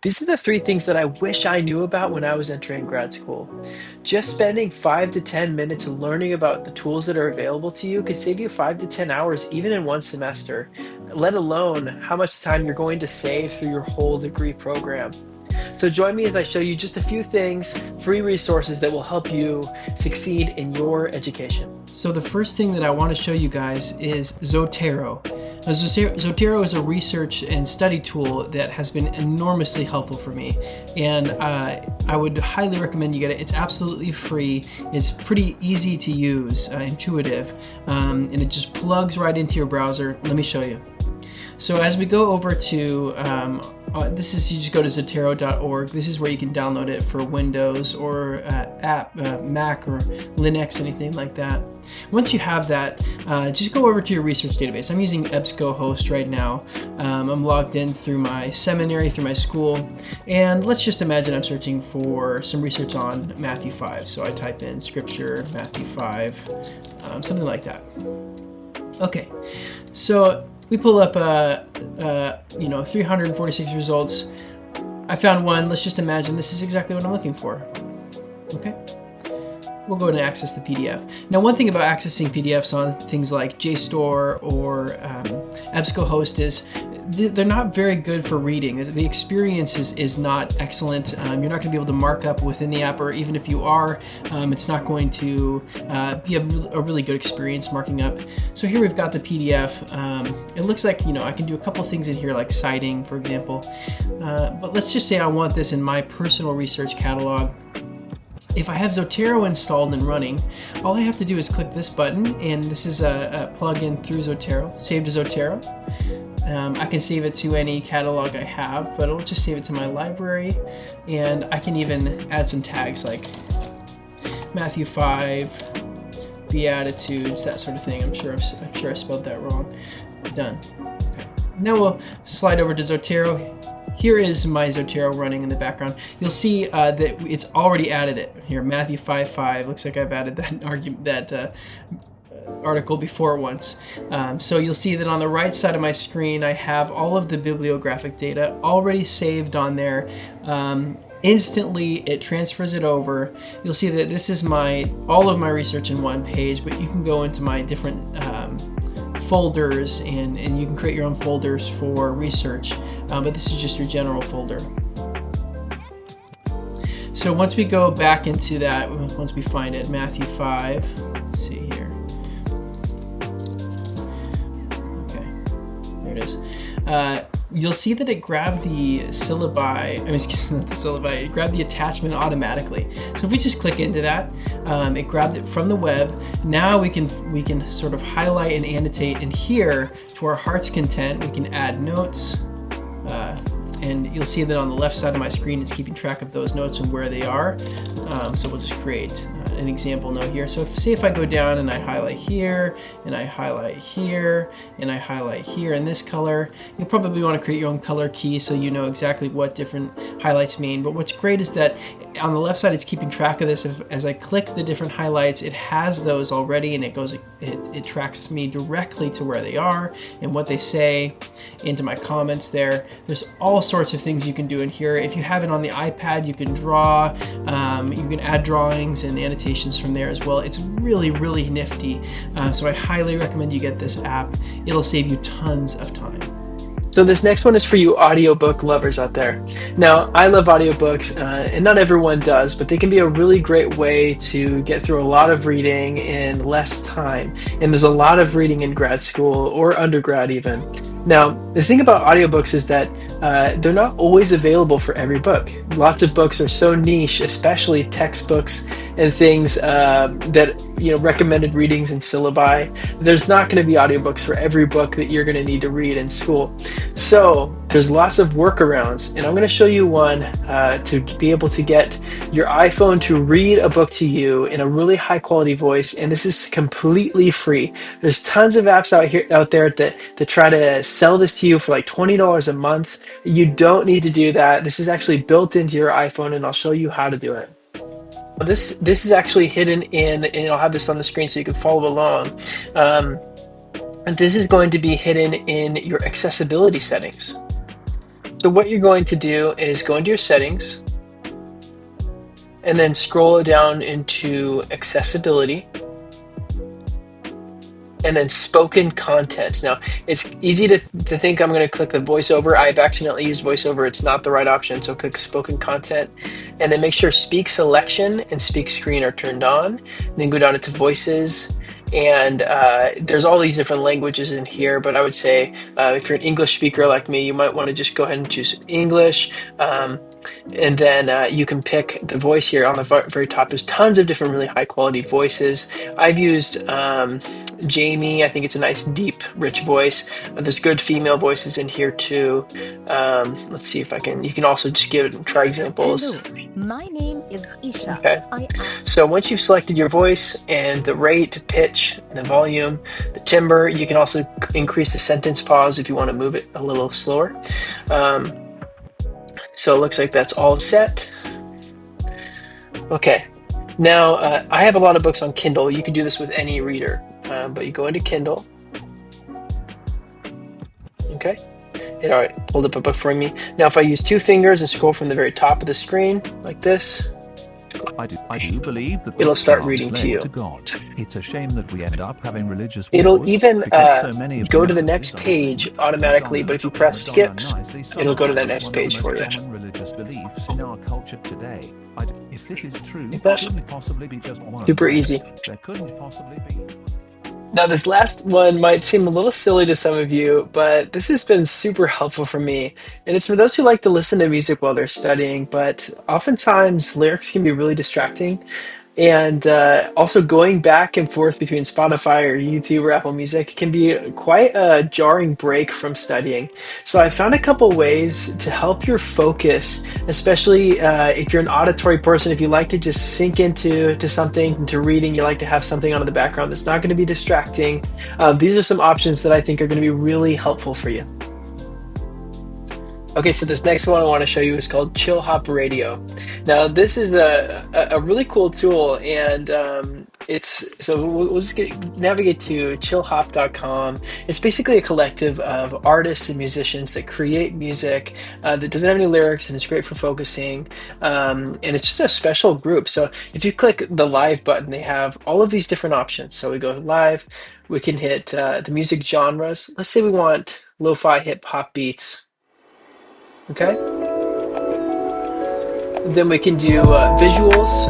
These are the three things that I wish I knew about when I was entering grad school. Just spending 5 to 10 minutes learning about the tools that are available to you could save you 5 to 10 hours even in one semester, let alone how much time you're going to save through your whole degree program. So join me as I show you just a few things, free resources that will help you succeed in your education. So the first thing that I want to show you guys is Zotero. Now, Zotero is a research and study tool that has been enormously helpful for me, and I would highly recommend you get it. It's absolutely free. It's pretty easy to use, intuitive, and it just plugs right into your browser. Let me show you. So as we go over to, you just go to Zotero.org. This is where you can download it for Windows or Mac or Linux, anything like that. Once you have that, just go over to your research database. I'm using EBSCOhost right now. I'm logged in through my seminary, through my school, and let's just imagine I'm searching for some research on Matthew 5. So I type in scripture, Matthew 5, something like that. Okay, so we pull up 346 results. I found one. Let's just imagine this is exactly what I'm looking for. Okay. We'll go and access the PDF. Now, one thing about accessing PDFs on things like JSTOR or EBSCOhost is they're not very good for reading. The experience is not excellent. You're not going to be able to mark up within the app, or even if you are, it's not going to be a really good experience marking up. So here we've got the PDF. It looks like, I can do a couple things in here like citing, for example. But let's just say I want this in my personal research catalog. If I have Zotero installed and running, all I have to do is click this button, and this is a plugin through Zotero, save to Zotero. I can save it to any catalog I have, but it'll just save it to my library, and I can even add some tags like Matthew 5, Beatitudes, that sort of thing. I'm sure I spelled that wrong. Done. Okay. Now we'll slide over to Zotero. Here is my Zotero running in the background. You'll see that it's already added it here. Matthew 5:5. Looks like I've added that article before once. So you'll see that on the right side of my screen, I have all of the bibliographic data already saved on there. Instantly, it transfers it over. You'll see that this is all of my research in one page, but you can go into my different folders and you can create your own folders for research, but this is just your general folder. So once we go back into that, once we find it, Matthew 5, let's see here. Okay, there it is. You'll see that it grabbed the syllabi, not the syllabi, it grabbed the attachment automatically. So if we just click into that, it grabbed it from the web. Now we can sort of highlight and annotate, and here, to our heart's content, we can add notes. And you'll see that on the left side of my screen, it's keeping track of those notes and where they are. So we'll just create an example note here. So if I go down and I highlight here, and I highlight here, and I highlight here in this color, you'll probably want to create your own color key so you know exactly what different highlights mean. But what's great is that on the left side, it's keeping track of this. As I click the different highlights, it has those already, and it tracks me directly to where they are and what they say into my comments there. There's all sorts of things you can do in here. If you have it on the iPad, you can draw, you can add drawings and annotations from there as well. It's really, really nifty. So I highly recommend you get this app. It'll save you tons of time. So this next one is for you audiobook lovers out there. Now, I love audiobooks, and not everyone does, but they can be a really great way to get through a lot of reading in less time. And there's a lot of reading in grad school or undergrad even. Now, the thing about audiobooks is that they're not always available for every book. Lots of books are so niche, especially textbooks and things that recommended readings and syllabi. There's not going to be audiobooks for every book that you're going to need to read in school. So there's lots of workarounds, and I'm going to show you one to be able to get your iPhone to read a book to you in a really high quality voice, and this is completely free. There's tons of apps out there that try to sell this to you for like $20 a month. You don't need to do that. This is actually built into your iPhone, and I'll show you how to do it. This is actually hidden in, and I'll have this on the screen so you can follow along. And this is going to be hidden in your accessibility settings. So what you're going to do is go into your settings and then scroll down into accessibility and then spoken content. Now, it's easy to think I'm going to click the voiceover. I've accidentally used voiceover. It's not the right option. So click spoken content and then make sure speak selection and speak screen are turned on. And then go down into voices. And there's all these different languages in here, but I would say if you're an English speaker like me, you might want to just go ahead and choose English. And then you can pick the voice here on the very top. There's tons of different really high quality voices. I've used Jamie. I think it's a nice, deep, rich voice. There's good female voices in here too. Let's see if I can. You can also just try examples. Hello, my name is Isha. Okay. So once you've selected your voice and the rate, pitch, the volume, the timbre, you can also increase the sentence pause if you want to move it a little slower. So it looks like that's all set. Okay. Now, I have a lot of books on Kindle. You can do this with any reader, but you go into Kindle. Okay. It already pulled up a book for me. Now, if I use two fingers and scroll from the very top of the screen, like this, I do believe that it'll start reading to you. God. It's a shame that we end up having religious It'll wars even because so many of go the to the messages next are page automatically, but if you press skip, it'll go to that next page for you. Common religious beliefs in our culture today. If this is true, it That's couldn't possibly be just one. super easy. There couldn't possibly be. Now, this last one might seem a little silly to some of you, but this has been super helpful for me. And it's for those who like to listen to music while they're studying, but oftentimes lyrics can be really distracting. And also going back and forth between Spotify or YouTube or Apple Music can be quite a jarring break from studying. So I found a couple ways to help your focus, especially if you're an auditory person, if you like to just sink into something, into reading, you like to have something on in the background that's not going to be distracting. These are some options that I think are going to be really helpful for you. Okay, so this next one I want to show you is called Chill Hop Radio. Now, this is a really cool tool, and we'll just navigate to chillhop.com. It's basically a collective of artists and musicians that create music that doesn't have any lyrics, and it's great for focusing. And it's just a special group. So if you click the live button, they have all of these different options. So we go to live, we can hit the music genres. Let's say we want lo-fi hip hop beats. Okay. Then we can do visuals.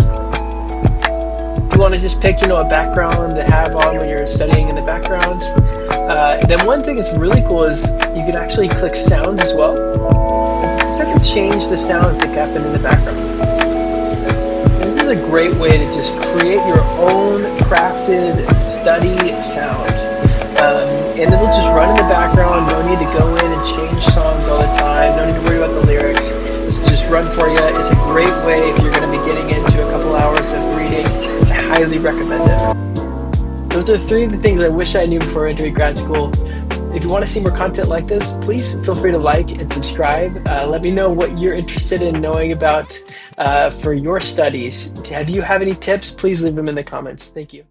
If you want to just pick, a background to have on when you're studying in the background. Then one thing that's really cool is you can actually click sounds as well. And start to change the sounds that happen in the background. This is a great way to just create your own crafted study sound. And it'll just run in the background. No need to go in and change songs all the time. No need to worry about the lyrics. This will just run for you. It's a great way if you're going to be getting into a couple hours of reading. I highly recommend it. Those are three of the things I wish I knew before entering grad school. If you want to see more content like this, please feel free to like and subscribe. Let me know what you're interested in knowing about for your studies. Have any tips? Please leave them in the comments. Thank you.